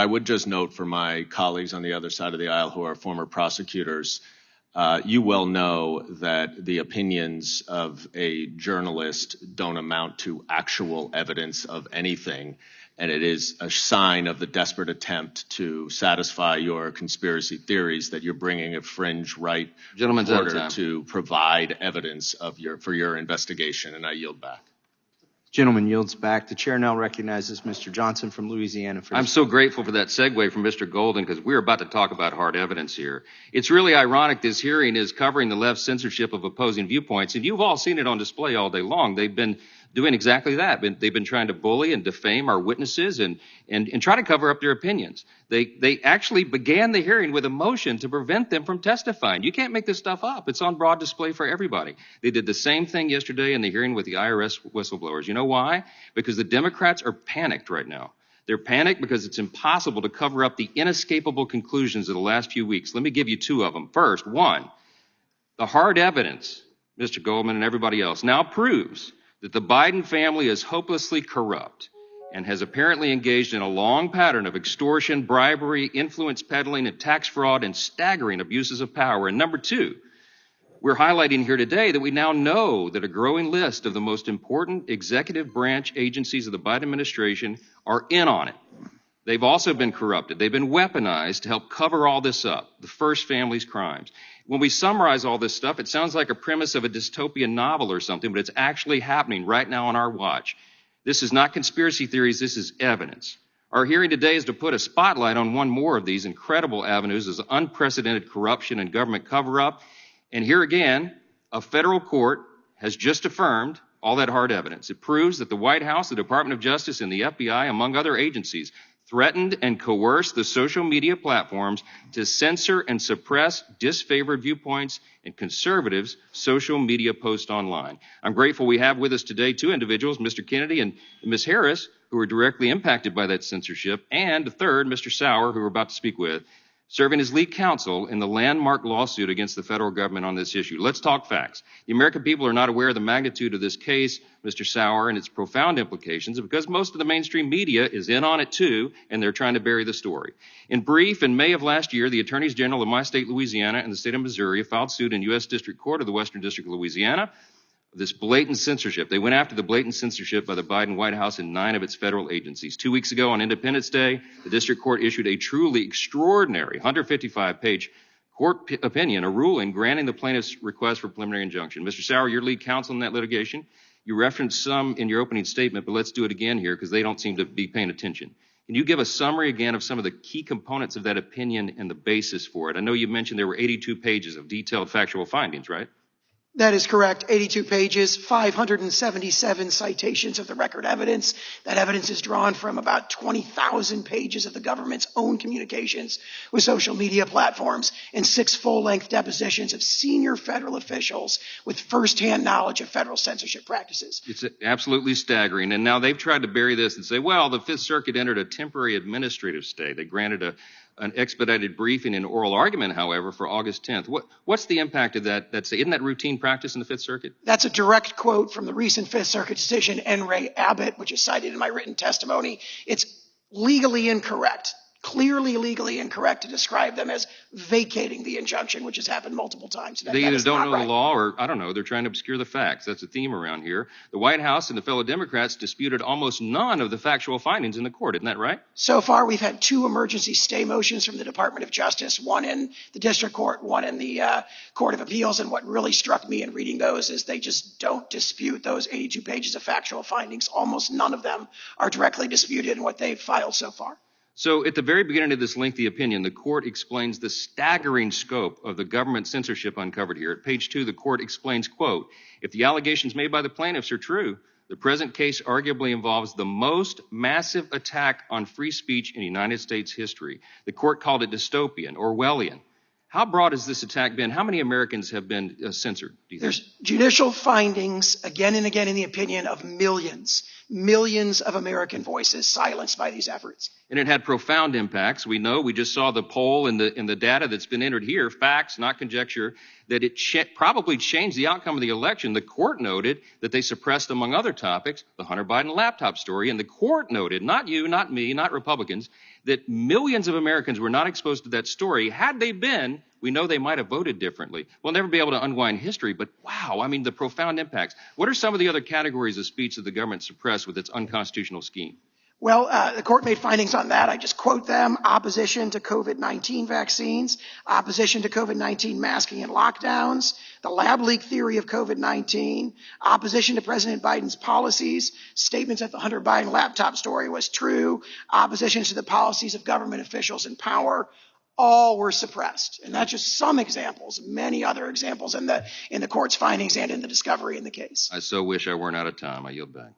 I would just note for my colleagues on the other side of the aisle who are former prosecutors, you well know that the opinions of a journalist don't amount to actual evidence of anything, and it is a sign of the desperate attempt to satisfy your conspiracy theories that you're bringing a fringe right reporter to provide evidence for your investigation, and I yield back. Gentleman yields back. The chair now recognizes Mr. Johnson from Louisiana. I'm so grateful for that segue from Mr. Golden, because we're about to talk about hard evidence here. It's really ironic this hearing is covering the left's censorship of opposing viewpoints, and you've all seen it on display all day long. They've been doing exactly that. They've been trying to bully and defame our witnesses and try to cover up their opinions. They actually began the hearing with a motion to prevent them from testifying. You can't make this stuff up. It's on broad display for everybody. They did the same thing yesterday in the hearing with the IRS whistleblowers. You know why? Because the Democrats are panicked right now. They're panicked because it's impossible to cover up the inescapable conclusions of the last few weeks. Let me give you two of them. First, one, the hard evidence, Mr. Goldman and everybody else, now proves that the Biden family is hopelessly corrupt and has apparently engaged in a long pattern of extortion, bribery, influence peddling, and tax fraud and staggering abuses of power. And number two, we're highlighting here today that we now know that a growing list of the most important executive branch agencies of the Biden administration are in on it. They've also been corrupted. They've been weaponized to help cover all this up, the first family's crimes. When we summarize all this stuff, it sounds like a premise of a dystopian novel or something, but it's actually happening right now on our watch. This is not conspiracy theories. This is evidence. Our hearing today is to put a spotlight on one more of these incredible avenues of unprecedented corruption and government cover-up. And here again, a federal court has just affirmed all that hard evidence. It proves that the White House, the Department of Justice, and the FBI, among other agencies, threatened and coerced the social media platforms to censor and suppress disfavored viewpoints and conservatives' social media posts online. I'm grateful we have with us today two individuals, Mr. Kennedy and Ms. Harris, who are directly impacted by that censorship, and the third, Mr. Sauer, who we're about to speak with, serving as lead counsel in the landmark lawsuit against the federal government on this issue. Let's talk facts. The American people are not aware of the magnitude of this case, Mr. Sauer, and its profound implications because most of the mainstream media is in on it too, and they're trying to bury the story. In brief, in May of last year, the attorneys general of my state, Louisiana, and the state of Missouri filed suit in U.S. District Court of the Western District of Louisiana. This blatant censorship. They went after the blatant censorship by the Biden White House in 9 of its federal agencies. 2 weeks ago on Independence Day, the district court issued a truly extraordinary 155-page court opinion, a ruling granting the plaintiff's request for preliminary injunction. Mr. Sauer, your lead counsel in that litigation. You referenced some in your opening statement, but let's do it again here because they don't seem to be paying attention. Can you give a summary again of some of the key components of that opinion and the basis for it? I know you mentioned there were 82 pages of detailed factual findings, right? That is correct. 82 pages, 577 citations of the record evidence. That evidence is drawn from about 20,000 pages of the government's own communications with social media platforms and 6 full-length depositions of senior federal officials with firsthand knowledge of federal censorship practices. It's absolutely staggering. And now they've tried to bury this and say, well, the Fifth Circuit entered a temporary administrative stay. They granted an expedited briefing and oral argument, however, for August 10th. What's the impact of that? Isn't that routine practice in the Fifth Circuit? That's a direct quote from the recent Fifth Circuit decision, N. Ray Abbott, which is cited in my written testimony. It's legally incorrect, clearly legally incorrect to describe them as vacating the injunction, which has happened multiple times. They either don't know the law or, I don't know, they're trying to obscure the facts. That's a theme around here. The White House and the fellow Democrats disputed almost none of the factual findings in the court. Isn't that right? So far, we've had 2 emergency stay motions from the Department of Justice, one in the district court, one in the Court of Appeals. And what really struck me in reading those is they just don't dispute those 82 pages of factual findings. Almost none of them are directly disputed in what they've filed so far. So at the very beginning of this lengthy opinion, the court explains the staggering scope of the government censorship uncovered here. At page 2, the court explains, quote, if the allegations made by the plaintiffs are true, the present case arguably involves the most massive attack on free speech in United States history. The court called it dystopian, Orwellian. How broad has this attack been? How many Americans have been censored? There's judicial findings again and again in the opinion of millions. millions of American voices silenced by these efforts. And it had profound impacts. We know, we just saw the poll in the data that's been entered here, facts, not conjecture, that it probably changed the outcome of the election. The court noted that they suppressed, among other topics, the Hunter Biden laptop story. And the court noted, not you, not me, not Republicans, that millions of Americans were not exposed to that story. Had they been, we know they might have voted differently. We'll never be able to unwind history, but wow, I mean, the profound impacts. What are some of the other categories of speech that the government suppressed with its unconstitutional scheme? Well, the court made findings on that. I just quote them: opposition to COVID-19 vaccines, opposition to COVID-19 masking and lockdowns, the lab leak theory of COVID-19, opposition to President Biden's policies, statements that the Hunter Biden laptop story was true, opposition to the policies of government officials in power. All were suppressed. And that's just some examples, many other examples in the court's findings and in the discovery in the case. I so wish I weren't out of time. I yield back.